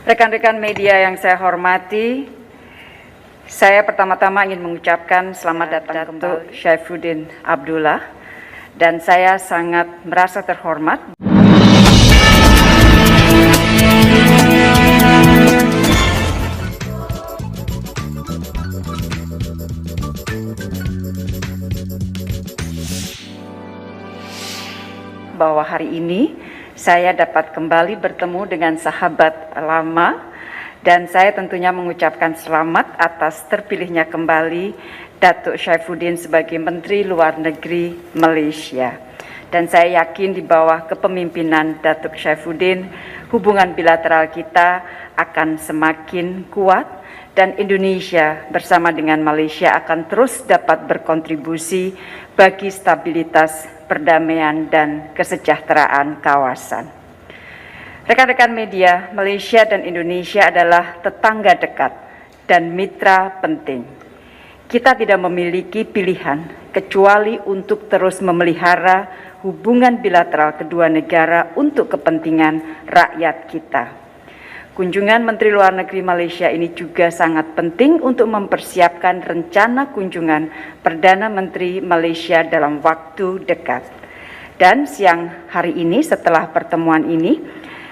Rekan-rekan media yang saya hormati, saya pertama-tama ingin mengucapkan selamat datang untuk Syaifuddin Abdullah, dan saya sangat merasa terhormat bahwa hari ini saya dapat kembali bertemu dengan sahabat lama, dan saya tentunya mengucapkan selamat atas terpilihnya kembali Datuk Syaifuddin sebagai Menteri Luar Negeri Malaysia. Dan saya yakin di bawah kepemimpinan Datuk Syaifuddin, hubungan bilateral kita akan semakin kuat dan Indonesia bersama dengan Malaysia akan terus dapat berkontribusi bagi stabilitas, perdamaian, dan kesejahteraan kawasan. Rekan-rekan media, Malaysia dan Indonesia adalah tetangga dekat dan mitra penting. Kita tidak memiliki pilihan kecuali untuk terus memelihara hubungan bilateral kedua negara untuk kepentingan rakyat kita. Kunjungan Menteri Luar Negeri Malaysia ini juga sangat penting untuk mempersiapkan rencana kunjungan Perdana Menteri Malaysia dalam waktu dekat. Dan siang hari ini setelah pertemuan ini,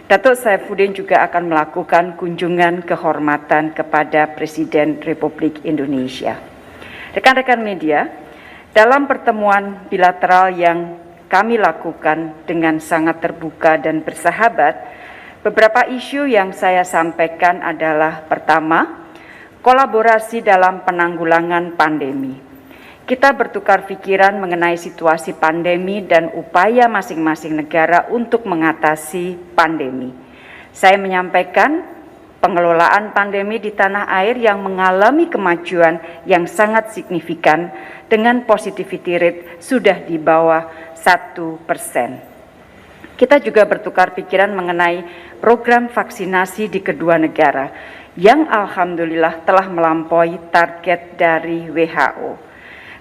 Datuk Syaifuddin juga akan melakukan kunjungan kehormatan kepada Presiden Republik Indonesia. Rekan-rekan media, dalam pertemuan bilateral yang kami lakukan dengan sangat terbuka dan bersahabat, beberapa isu yang saya sampaikan adalah: pertama, kolaborasi dalam penanggulangan pandemi. Kita bertukar pikiran mengenai situasi pandemi dan upaya masing-masing negara untuk mengatasi pandemi. Saya menyampaikan pengelolaan pandemi di tanah air yang mengalami kemajuan yang sangat signifikan dengan positivity rate sudah di bawah 1%. Kita juga bertukar pikiran mengenai program vaksinasi di kedua negara yang alhamdulillah telah melampaui target dari WHO.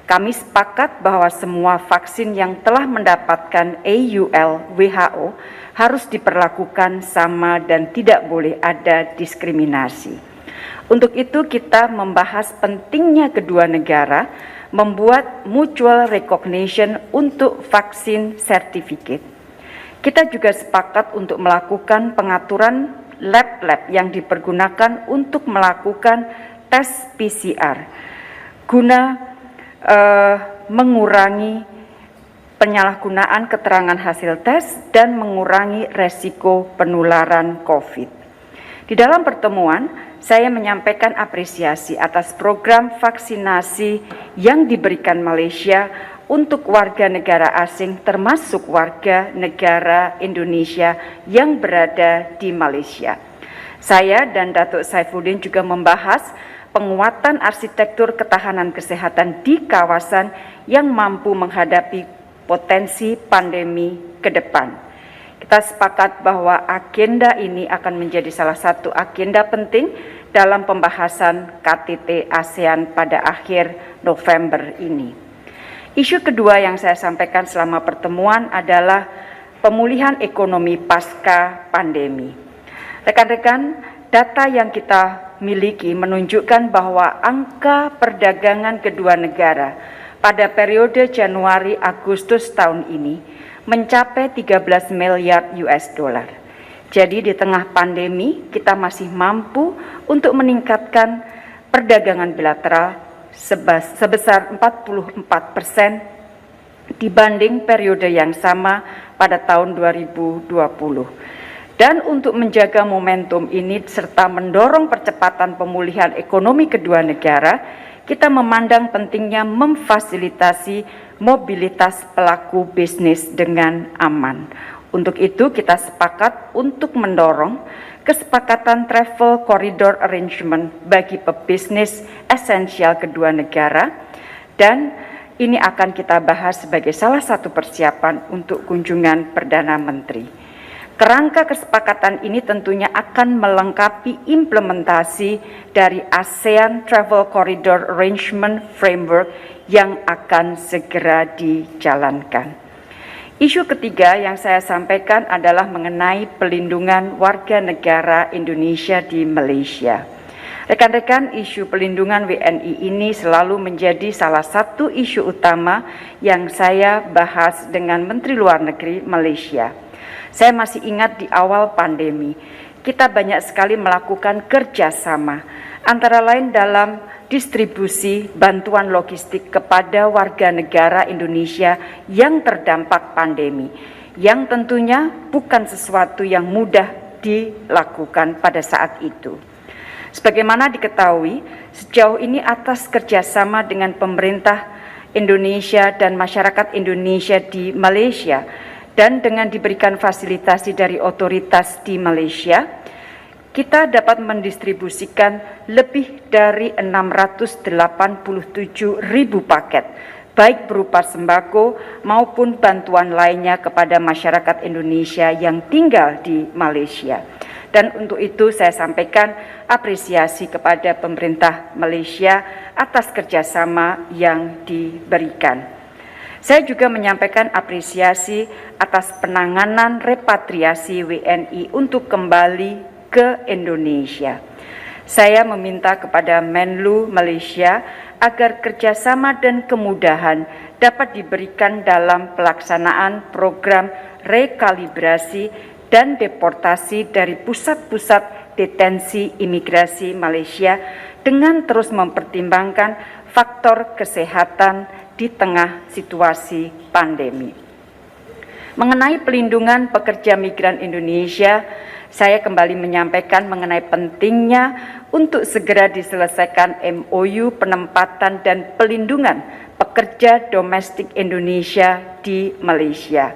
Kami sepakat bahwa semua vaksin yang telah mendapatkan AUL WHO harus diperlakukan sama dan tidak boleh ada diskriminasi. Untuk itu kita membahas pentingnya kedua negara membuat mutual recognition untuk vaksin certificate. Kita juga sepakat untuk melakukan pengaturan lab-lab yang dipergunakan untuk melakukan tes PCR guna mengurangi penyalahgunaan keterangan hasil tes dan mengurangi resiko penularan COVID. Di dalam pertemuan, saya menyampaikan apresiasi atas program vaksinasi yang diberikan Malaysia untuk warga negara asing termasuk warga negara Indonesia yang berada di Malaysia. Saya dan Datuk Syaifuddin juga membahas penguatan arsitektur ketahanan kesehatan di kawasan yang mampu menghadapi potensi pandemi ke depan. Kita sepakat bahwa agenda ini akan menjadi salah satu agenda penting dalam pembahasan KTT ASEAN pada akhir November ini. Isu kedua yang saya sampaikan selama pertemuan adalah pemulihan ekonomi pasca pandemi. Rekan-rekan, data yang kita miliki menunjukkan bahwa angka perdagangan kedua negara pada periode Januari-Agustus tahun ini mencapai 13 miliar US dollar. Jadi di tengah pandemi kita masih mampu untuk meningkatkan perdagangan bilateral sebesar 44% dibanding periode yang sama pada tahun 2020. Dan untuk menjaga momentum ini serta mendorong percepatan pemulihan ekonomi kedua negara, kita memandang pentingnya memfasilitasi mobilitas pelaku bisnis dengan aman. Untuk itu kita sepakat untuk mendorong kesepakatan travel corridor arrangement bagi pebisnis esensial kedua negara, dan ini akan kita bahas sebagai salah satu persiapan untuk kunjungan Perdana Menteri. Kerangka kesepakatan ini tentunya akan melengkapi implementasi dari ASEAN Travel Corridor Arrangement Framework yang akan segera dijalankan. Isu ketiga yang saya sampaikan adalah mengenai pelindungan warga negara Indonesia di Malaysia. Rekan-rekan, isu pelindungan WNI ini selalu menjadi salah satu isu utama yang saya bahas dengan Menteri Luar Negeri Malaysia. Saya masih ingat di awal pandemi, kita banyak sekali melakukan kerjasama, antara lain dalam distribusi bantuan logistik kepada warga negara Indonesia yang terdampak pandemi, yang tentunya bukan sesuatu yang mudah dilakukan pada saat itu. Sebagaimana diketahui, sejauh ini atas kerjasama dengan pemerintah Indonesia dan masyarakat Indonesia di Malaysia, dan dengan diberikan fasilitasi dari otoritas di Malaysia, kita dapat mendistribusikan lebih dari 687.000 paket, baik berupa sembako maupun bantuan lainnya kepada masyarakat Indonesia yang tinggal di Malaysia. Dan untuk itu saya sampaikan apresiasi kepada pemerintah Malaysia atas kerjasama yang diberikan. Saya juga menyampaikan apresiasi atas penanganan repatriasi WNI untuk kembali ke Indonesia. Saya meminta kepada Menlu Malaysia agar kerjasama dan kemudahan dapat diberikan dalam pelaksanaan program rekalibrasi dan deportasi dari pusat-pusat detensi imigrasi Malaysia dengan terus mempertimbangkan faktor kesehatan di tengah situasi pandemi. Mengenai pelindungan pekerja migran Indonesia, saya kembali menyampaikan mengenai pentingnya untuk segera diselesaikan MOU penempatan dan pelindungan pekerja domestik Indonesia di Malaysia.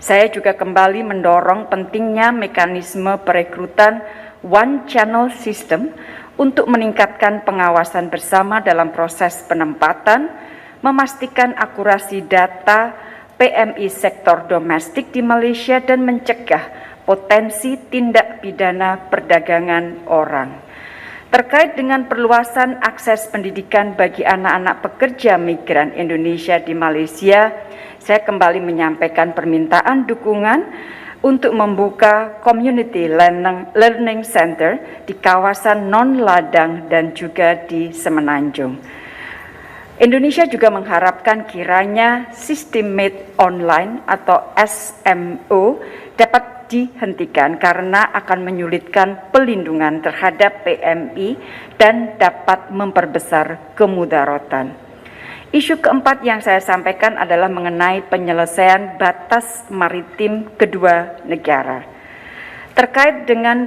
Saya juga kembali mendorong pentingnya mekanisme perekrutan One Channel System untuk meningkatkan pengawasan bersama dalam proses penempatan, memastikan akurasi data PMI sektor domestik di Malaysia dan mencegah potensi tindak pidana perdagangan orang. Terkait dengan perluasan akses pendidikan bagi anak-anak pekerja migran Indonesia di Malaysia, saya kembali menyampaikan permintaan dukungan untuk membuka Community Learning Center di kawasan non-ladang dan juga di Semenanjung. Indonesia juga mengharapkan kiranya sistem made online atau SMO dapat dihentikan karena akan menyulitkan pelindungan terhadap PMI dan dapat memperbesar kemudaratan. Isu keempat yang saya sampaikan adalah mengenai penyelesaian batas maritim kedua negara. Terkait dengan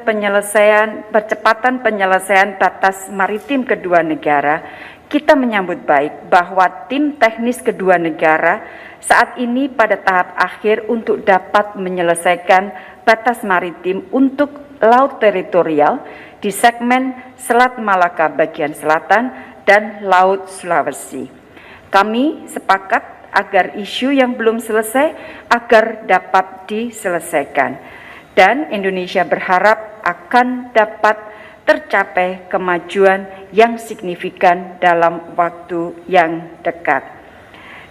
percepatan penyelesaian batas maritim kedua negara, kita menyambut baik bahwa tim teknis kedua negara saat ini pada tahap akhir untuk dapat menyelesaikan batas maritim untuk laut teritorial di segmen Selat Malaka bagian selatan dan Laut Sulawesi. Kami sepakat agar isu yang belum selesai agar dapat diselesaikan, dan Indonesia berharap akan dapat tercapai kemajuan yang signifikan dalam waktu yang dekat.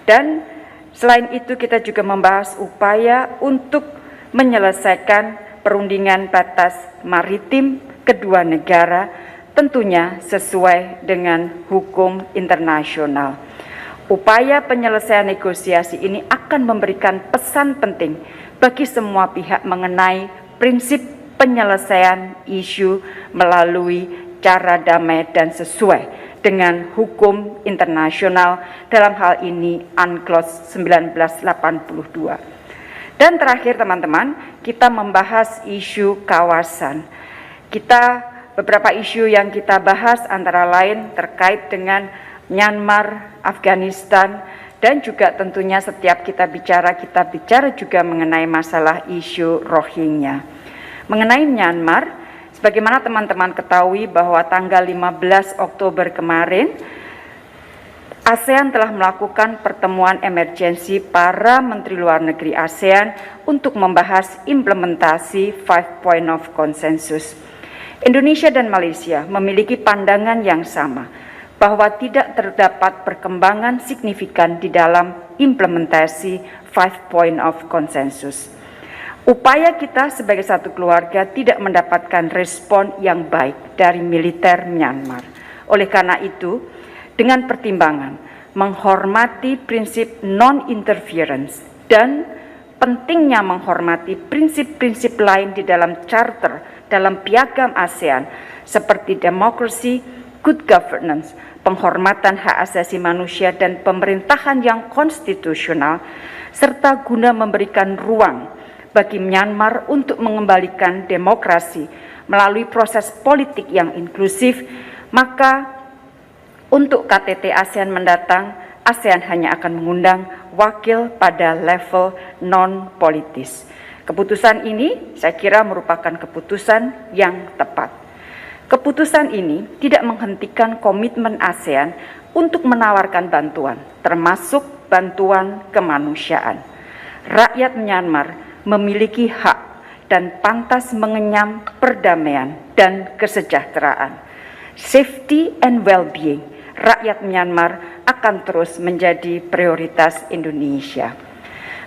Dan selain itu kita juga membahas upaya untuk menyelesaikan perundingan batas maritim kedua negara, tentunya sesuai dengan hukum internasional. Upaya penyelesaian negosiasi ini akan memberikan pesan penting bagi semua pihak mengenai prinsip penyelesaian isu melalui cara damai dan sesuai dengan hukum internasional, dalam hal ini UNCLOS 1982. Dan terakhir teman-teman, kita membahas isu kawasan. Beberapa isu yang kita bahas antara lain terkait dengan Myanmar, Afghanistan, dan juga tentunya setiap kita bicara juga mengenai masalah isu Rohingya. Mengenai Myanmar, sebagaimana teman-teman ketahui bahwa tanggal 15 Oktober kemarin, ASEAN telah melakukan pertemuan emergensi para Menteri Luar Negeri ASEAN untuk membahas implementasi 5 Point of Consensus. Indonesia dan Malaysia memiliki pandangan yang sama, bahwa tidak terdapat perkembangan signifikan di dalam implementasi 5 Point of Consensus. Upaya kita sebagai satu keluarga tidak mendapatkan respon yang baik dari militer Myanmar. Oleh karena itu, dengan pertimbangan menghormati prinsip non-interference dan pentingnya menghormati prinsip-prinsip lain di dalam charter, dalam piagam ASEAN, seperti demokrasi, good governance, penghormatan hak asasi manusia, dan pemerintahan yang konstitusional, serta guna memberikan ruang bagi Myanmar untuk mengembalikan demokrasi melalui proses politik yang inklusif, maka untuk KTT ASEAN mendatang, ASEAN hanya akan mengundang wakil pada level non-politis. Keputusan ini saya kira merupakan keputusan yang tepat. Keputusan ini tidak menghentikan komitmen ASEAN untuk menawarkan bantuan, termasuk bantuan kemanusiaan. Rakyat Myanmar memiliki hak dan pantas mengenyam perdamaian dan kesejahteraan. Safety and well-being rakyat Myanmar akan terus menjadi prioritas Indonesia.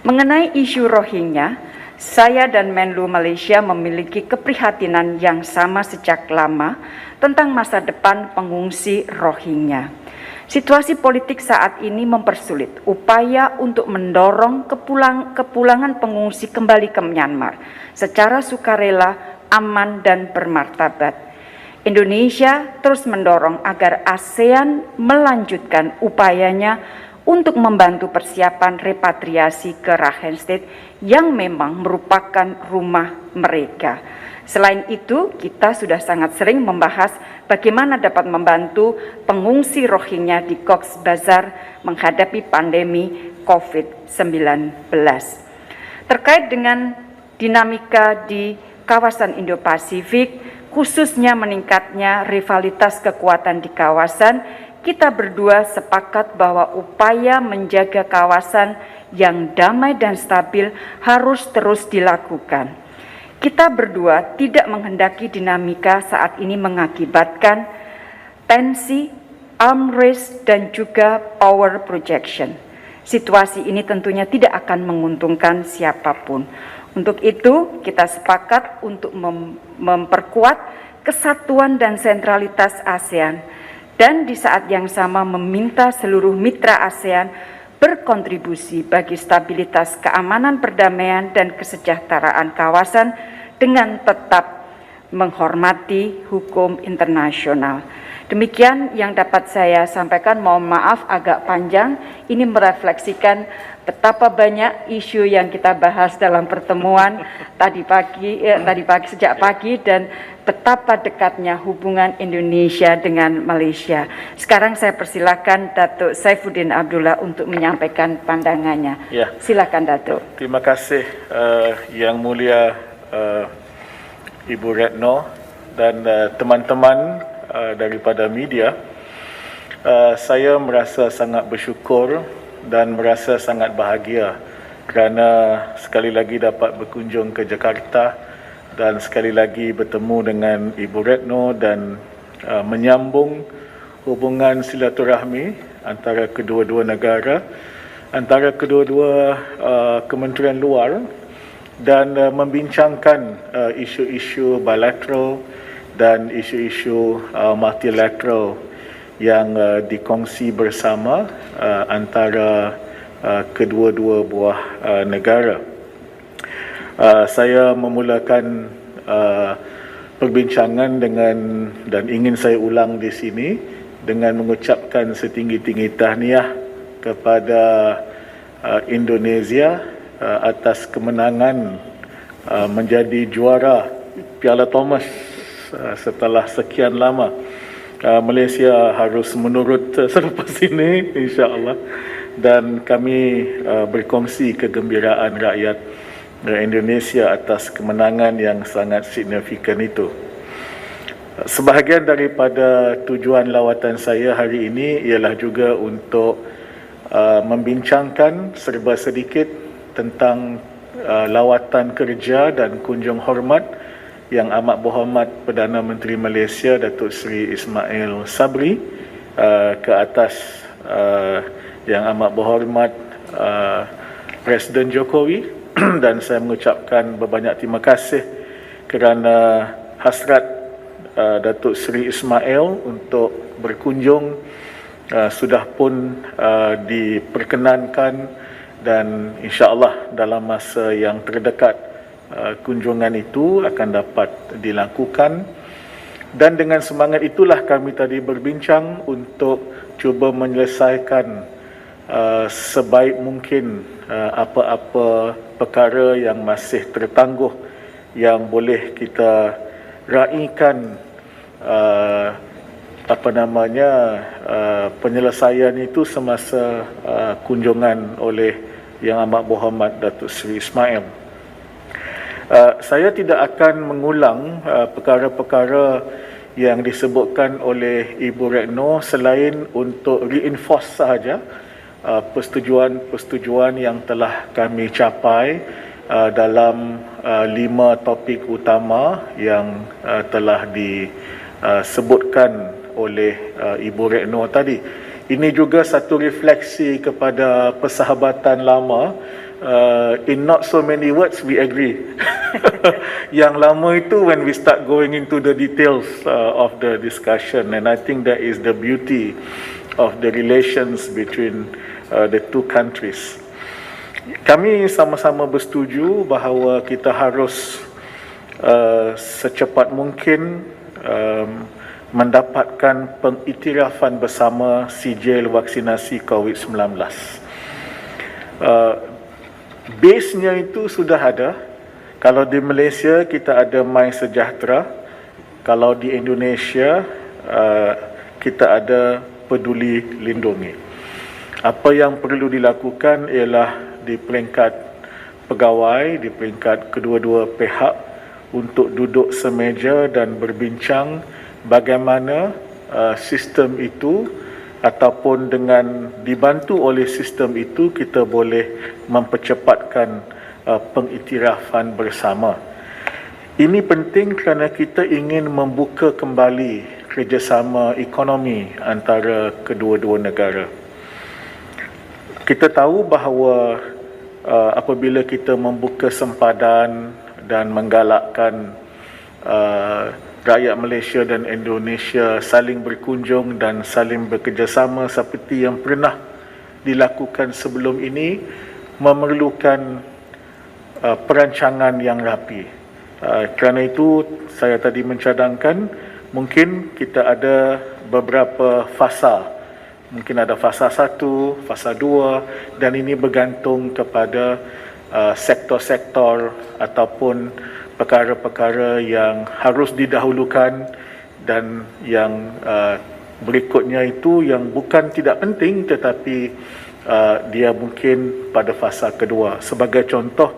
Mengenai isu Rohingya, saya dan Menlu Malaysia memiliki keprihatinan yang sama sejak lama tentang masa depan pengungsi Rohingya. Situasi politik saat ini mempersulit upaya untuk mendorong kepulangan pengungsi kembali ke Myanmar secara sukarela, aman, dan bermartabat. Indonesia terus mendorong agar ASEAN melanjutkan upayanya untuk membantu persiapan repatriasi ke Rakhine State yang memang merupakan rumah mereka. Selain itu, kita sudah sangat sering membahas bagaimana dapat membantu pengungsi Rohingya di Cox's Bazar menghadapi pandemi COVID-19. Terkait dengan dinamika di kawasan Indo-Pasifik, khususnya meningkatnya rivalitas kekuatan di kawasan, kita berdua sepakat bahwa upaya menjaga kawasan yang damai dan stabil harus terus dilakukan. Kita berdua tidak menghendaki dinamika saat ini mengakibatkan tensi, arms race, dan juga power projection. Situasi ini tentunya tidak akan menguntungkan siapapun. Untuk itu, kita sepakat untuk memperkuat kesatuan dan sentralitas ASEAN, dan di saat yang sama meminta seluruh mitra ASEAN berkontribusi bagi stabilitas keamanan, perdamaian, dan kesejahteraan kawasan dengan tetap menghormati hukum internasional. Demikian yang dapat saya sampaikan. Mohon maaf agak panjang. Ini merefleksikan betapa banyak isu yang kita bahas dalam pertemuan tadi pagi sejak pagi, dan betapa dekatnya hubungan Indonesia dengan Malaysia. Sekarang saya persilakan Datuk Saifuddin Abdullah untuk menyampaikan pandangannya. Ya. Silakan Datuk. Terima kasih Yang Mulia Ibu Retno dan teman-teman daripada media. Saya merasa sangat bersyukur dan merasa sangat bahagia kerana sekali lagi dapat berkunjung ke Jakarta dan sekali lagi bertemu dengan Ibu Retno dan menyambung hubungan silaturahmi antara kedua-dua negara, antara kedua-dua kementerian luar, dan membincangkan isu-isu bilateral dan isu-isu multilateral yang dikongsi bersama antara kedua-dua buah negara. Saya memulakan perbincangan dan ingin saya ulang di sini dengan mengucapkan setinggi-tinggi tahniah kepada Indonesia atas kemenangan menjadi juara Piala Thomas setelah sekian lama. Malaysia harus menurut selepas ini, insya-Allah, dan kami berkongsi kegembiraan rakyat Indonesia atas kemenangan yang sangat signifikan itu. Sebahagian daripada tujuan lawatan saya hari ini ialah juga untuk membincangkan serba sedikit tentang lawatan kerja dan kunjung hormat yang amat berhormat Perdana Menteri Malaysia Datuk Seri Ismail Sabri ke atas yang amat berhormat Presiden Jokowi dan saya mengucapkan berbanyak terima kasih kerana hasrat Datuk Seri Ismail untuk berkunjung sudah pun diperkenankan, dan insya-Allah dalam masa yang terdekat kunjungan itu akan dapat dilakukan. Dan dengan semangat itulah kami tadi berbincang untuk cuba menyelesaikan sebaik mungkin apa-apa perkara yang masih tertangguh yang boleh kita raikan penyelesaian itu semasa kunjungan oleh Yang Amat Berhormat Datuk Seri Ismail. Saya tidak akan mengulang perkara-perkara yang disebutkan oleh Ibu Retno selain untuk reinforce sahaja persetujuan yang telah kami capai dalam 5 topik utama yang telah disebutkan oleh Ibu Retno tadi. Ini juga satu refleksi kepada persahabatan lama. In not so many words, we agree. Yang lama itu when we start going into the details of the discussion, and I think that is the beauty of the relations between the two countries. Kami sama-sama bersetuju bahawa kita harus secepat mungkin mendapatkan pengiktirafan bersama sijil vaksinasi COVID-19. Base-nya itu sudah ada. Kalau di Malaysia kita ada MySejahtera, kalau di Indonesia kita ada Peduli Lindungi. Apa yang perlu dilakukan ialah di peringkat pegawai, di peringkat kedua-dua pihak untuk duduk semeja dan berbincang bagaimana sistem itu ataupun dengan dibantu oleh sistem itu kita boleh mempercepatkan pengiktirafan bersama. Ini penting kerana kita ingin membuka kembali kerjasama ekonomi antara kedua-dua negara. Kita tahu bahawa apabila kita membuka sempadan dan menggalakkan rakyat Malaysia dan Indonesia saling berkunjung dan saling bekerjasama seperti yang pernah dilakukan sebelum ini, memerlukan perancangan yang rapi. Kerana itu saya tadi mencadangkan mungkin kita ada beberapa fasa. Mungkin ada fasa 1, fasa 2, dan ini bergantung kepada sektor-sektor ataupun perkara-perkara yang harus didahulukan, dan yang berikutnya itu yang bukan tidak penting tetapi dia mungkin pada fasa kedua. Sebagai contoh,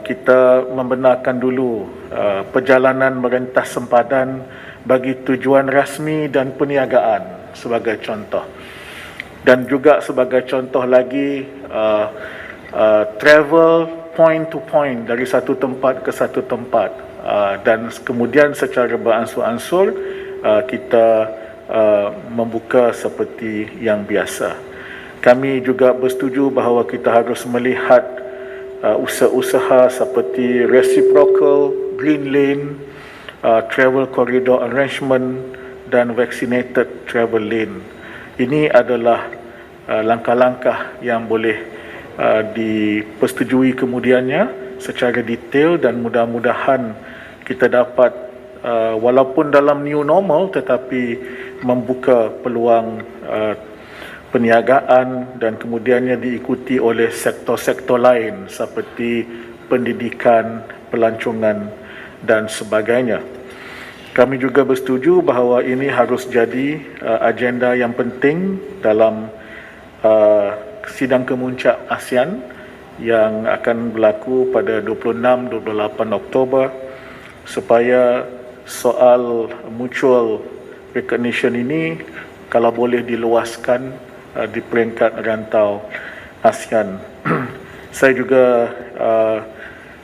kita membenarkan dulu perjalanan merentas sempadan bagi tujuan rasmi dan perniagaan sebagai contoh. Dan juga sebagai contoh lagi travel point to point dari satu tempat ke satu tempat, dan kemudian secara beransur-ansur kita membuka seperti yang biasa. Kami juga bersetuju bahawa kita harus melihat usaha-usaha seperti reciprocal, green lane, travel corridor arrangement dan vaccinated travel lane. Ini adalah langkah-langkah yang boleh dipersetujui kemudiannya secara detail, dan mudah-mudahan kita dapat walaupun dalam new normal tetapi membuka peluang perniagaan dan kemudiannya diikuti oleh sektor-sektor lain seperti pendidikan, pelancongan dan sebagainya. Kami juga bersetuju bahawa ini harus jadi agenda yang penting dalam sidang kemuncak ASEAN yang akan berlaku pada 26-28 Oktober, supaya soal mutual recognition ini kalau boleh diluaskan di peringkat rantau ASEAN. Saya juga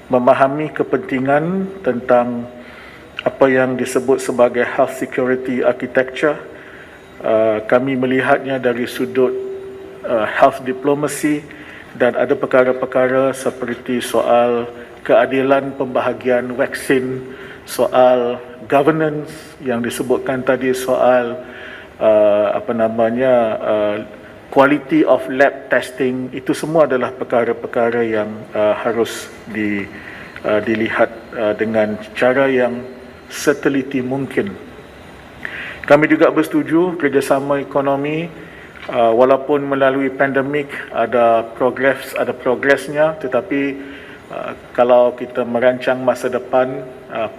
memahami kepentingan tentang apa yang disebut sebagai health security architecture. Kami melihatnya dari sudut health diplomacy, dan ada perkara-perkara seperti soal keadilan pembahagian vaksin, soal governance yang disebutkan tadi, soal quality of lab testing. Itu semua adalah perkara-perkara yang harus dilihat dengan cara yang seteliti mungkin. Kami juga bersetuju kerjasama ekonomi, walaupun melalui pandemik ada progresnya, tetapi kalau kita merancang masa depan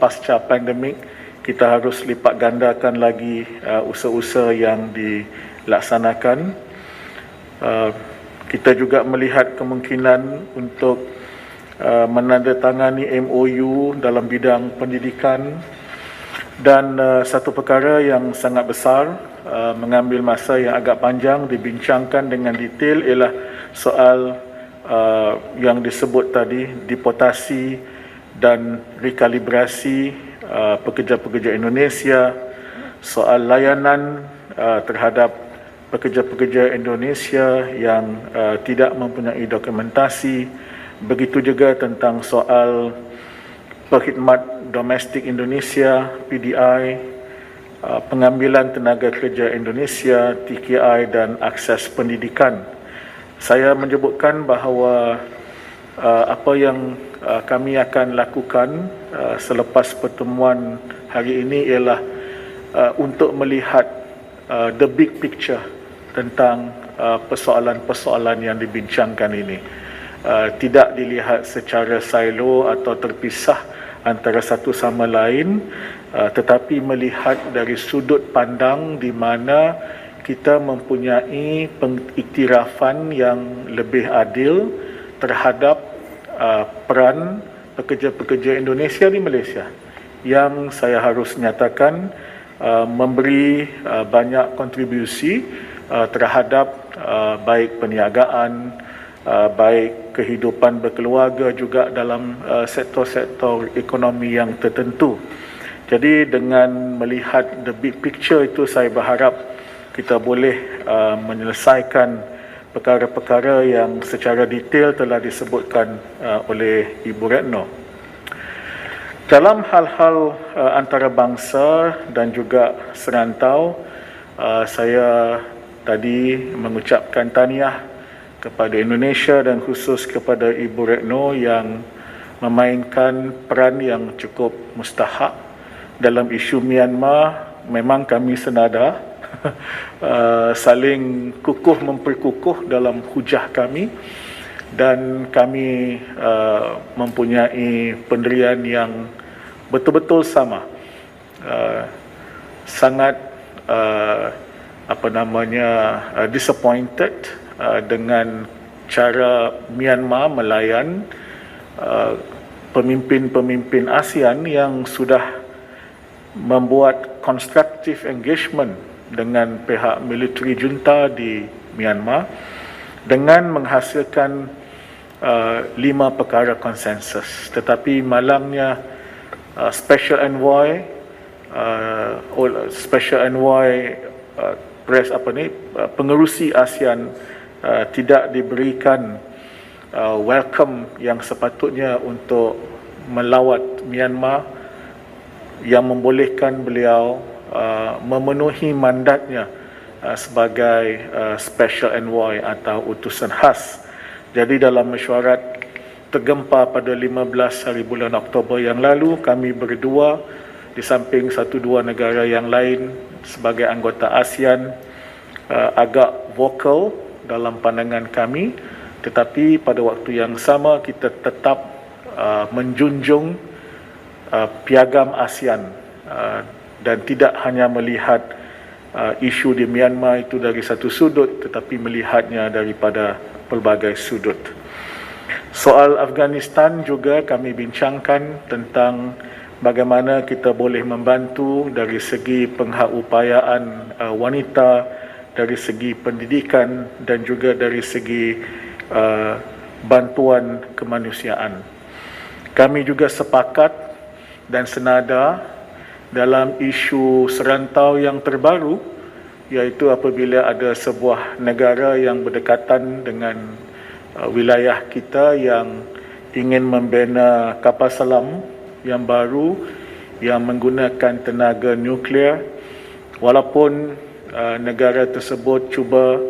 pasca pandemik, kita harus lipat gandakan lagi usaha-usaha yang dilaksanakan. Kita juga melihat kemungkinan untuk menandatangani MOU dalam bidang pendidikan, dan satu perkara yang sangat besar, mengambil masa yang agak panjang dibincangkan dengan detail, ialah soal yang disebut tadi, deportasi dan rekalibrasi pekerja-pekerja Indonesia, soal layanan terhadap pekerja-pekerja Indonesia yang tidak mempunyai dokumentasi. Begitu juga tentang soal Perkhidmat Domestik Indonesia, PDI, pengambilan tenaga kerja Indonesia, TKI, dan akses pendidikan. Saya menyebutkan bahawa apa yang kami akan lakukan selepas pertemuan hari ini ialah untuk melihat the big picture tentang persoalan-persoalan yang dibincangkan ini. Tidak dilihat secara silo atau terpisah antara satu sama lain, tetapi melihat dari sudut pandang di mana kita mempunyai pengiktirafan yang lebih adil terhadap peran pekerja-pekerja Indonesia di Malaysia, yang saya harus nyatakan memberi banyak kontribusi terhadap baik perniagaan, baik kehidupan berkeluarga, juga dalam sektor-sektor ekonomi yang tertentu. Jadi dengan melihat the big picture itu, saya berharap kita boleh menyelesaikan perkara-perkara yang secara detail telah disebutkan oleh Ibu Retno. Dalam hal-hal antarabangsa dan juga serantau, saya tadi mengucapkan tahniah kepada Indonesia dan khusus kepada Ibu Retno yang memainkan peran yang cukup mustahak dalam isu Myanmar. Memang kami senada saling kukuh memperkukuh dalam hujah kami, dan kami mempunyai pendirian yang betul-betul sama. Sangat disappointed dengan cara Myanmar melayan pemimpin-pemimpin ASEAN yang sudah membuat constructive engagement dengan pihak military junta di Myanmar dengan menghasilkan 5 perkara konsensus. Tetapi malangnya Special Envoy pengerusi ASEAN tidak diberikan welcome yang sepatutnya untuk melawat Myanmar, yang membolehkan beliau memenuhi mandatnya sebagai Special Envoy atau utusan khas. Jadi dalam mesyuarat tergempar pada 15 hari bulan Oktober yang lalu, kami berdua di samping 1-2 negara yang lain sebagai anggota ASEAN agak vokal dalam pandangan kami, tetapi pada waktu yang sama kita tetap menjunjung piagam ASEAN dan tidak hanya melihat isu di Myanmar itu dari satu sudut, tetapi melihatnya daripada pelbagai sudut. Soal Afghanistan juga kami bincangkan tentang bagaimana kita boleh membantu dari segi pengupayaan wanita, dari segi pendidikan, dan juga dari segi bantuan kemanusiaan. Kami juga sepakat dan senada dalam isu serantau yang terbaru, iaitu apabila ada sebuah negara yang berdekatan dengan wilayah kita yang ingin membina kapal selam yang baru yang menggunakan tenaga nuklear, walaupun negara tersebut cuba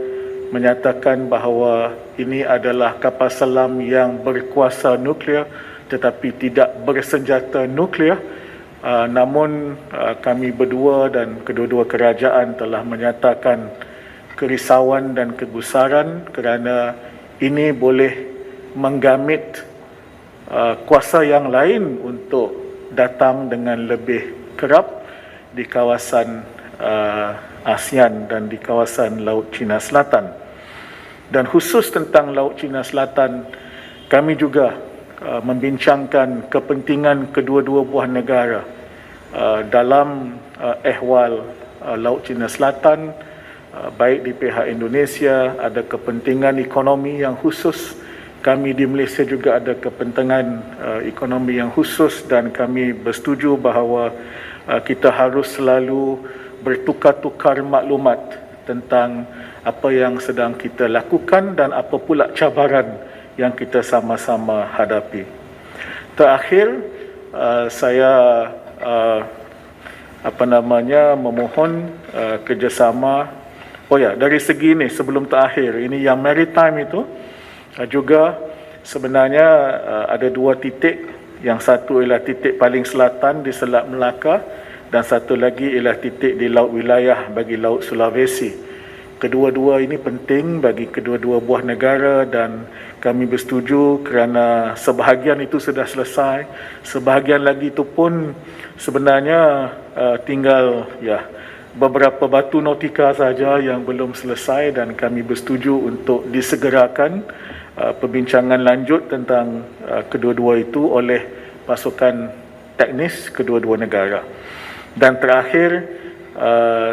menyatakan bahawa ini adalah kapal selam yang berkuasa nuklear tetapi tidak bersenjata nuklear, namun kami berdua dan kedua-dua kerajaan telah menyatakan kerisauan dan kegusaran kerana ini boleh menggamit kuasa yang lain untuk datang dengan lebih kerap di kawasan ASEAN dan di kawasan Laut Cina Selatan. Dan khusus tentang Laut Cina Selatan, kami juga membincangkan kepentingan kedua-dua buah negara dalam ehwal Laut Cina Selatan, baik di pihak Indonesia ada kepentingan ekonomi yang khusus, kami di Malaysia juga ada kepentingan ekonomi yang khusus, dan kami bersetuju bahawa kita harus selalu bertukar-tukar maklumat tentang apa yang sedang kita lakukan dan apa pula cabaran yang kita sama-sama hadapi. Terakhir, saya memohon kerjasama. Dari segi ini sebelum terakhir, ini yang maritime itu juga sebenarnya ada dua titik. Yang satu ialah titik paling selatan di Selat Melaka dan satu lagi ialah titik di laut wilayah bagi Laut Sulawesi. Kedua-dua ini penting bagi kedua-dua buah negara dan kami bersetuju kerana sebahagian itu sudah selesai, sebahagian lagi itu pun sebenarnya tinggal beberapa batu nautika saja yang belum selesai, dan kami bersetuju untuk disegerakan perbincangan lanjut tentang kedua-dua itu oleh pasukan teknis kedua-dua negara. Dan terakhir,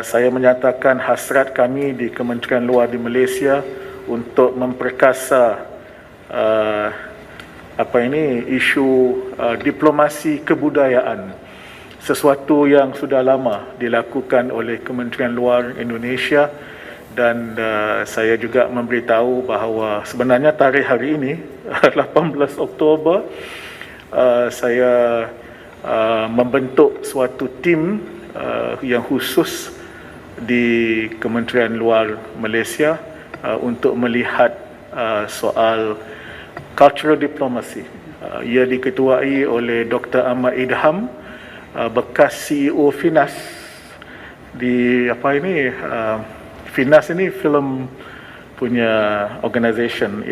saya menyatakan hasrat kami di Kementerian Luar di Malaysia untuk memperkasa isu diplomasi kebudayaan, sesuatu yang sudah lama dilakukan oleh Kementerian Luar Indonesia. Dan saya juga memberitahu bahawa sebenarnya tarikh hari ini 18 Oktober saya membentuk suatu tim yang khusus di Kementerian Luar Malaysia untuk melihat soal cultural diplomacy. Ia diketuai oleh Dr. Ahmad Idham, bekas CEO Finas di Finas ini film punya organisation,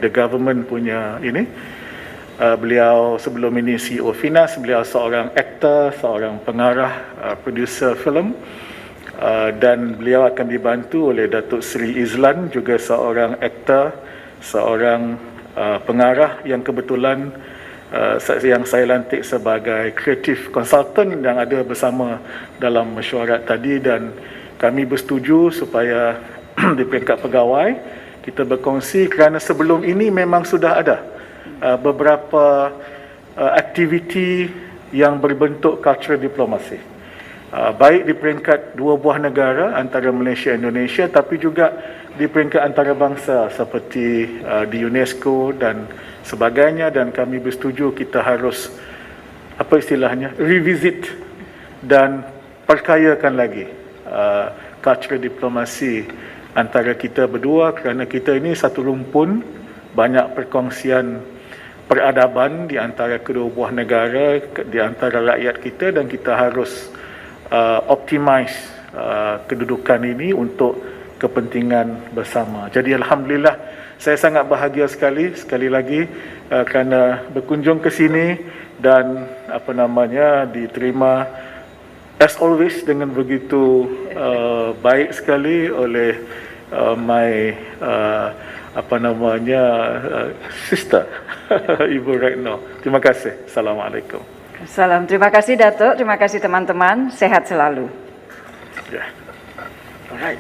the government punya ini. Beliau sebelum ini CEO Finas, beliau seorang aktor, seorang pengarah, producer film, dan beliau akan dibantu oleh Datuk Seri Izlan, juga seorang aktor, seorang pengarah yang kebetulan yang saya lantik sebagai creative consultant yang ada bersama dalam mesyuarat tadi. Dan kami bersetuju supaya di peringkat pegawai kita berkongsi kerana sebelum ini memang sudah ada beberapa aktiviti yang berbentuk cultural diplomasi, baik di peringkat dua buah negara antara Malaysia dan Indonesia, tapi juga di peringkat antarabangsa seperti di UNESCO dan sebagainya. Dan kami bersetuju kita harus revisit dan perkayakan lagi cultural diplomasi antara kita berdua, kerana kita ini satu rumpun, banyak perkongsian peradaban di antara kedua buah negara, di antara rakyat kita, dan kita harus optimize kedudukan ini untuk kepentingan bersama. Jadi alhamdulillah, saya sangat bahagia sekali lagi kerana berkunjung ke sini dan diterima as always dengan begitu baik sekali oleh my sister Ibu Retno. Terima kasih. Assalamualaikum. Salam. Terima kasih Datuk. Terima kasih teman-teman. Sehat selalu. Yeah. Alright.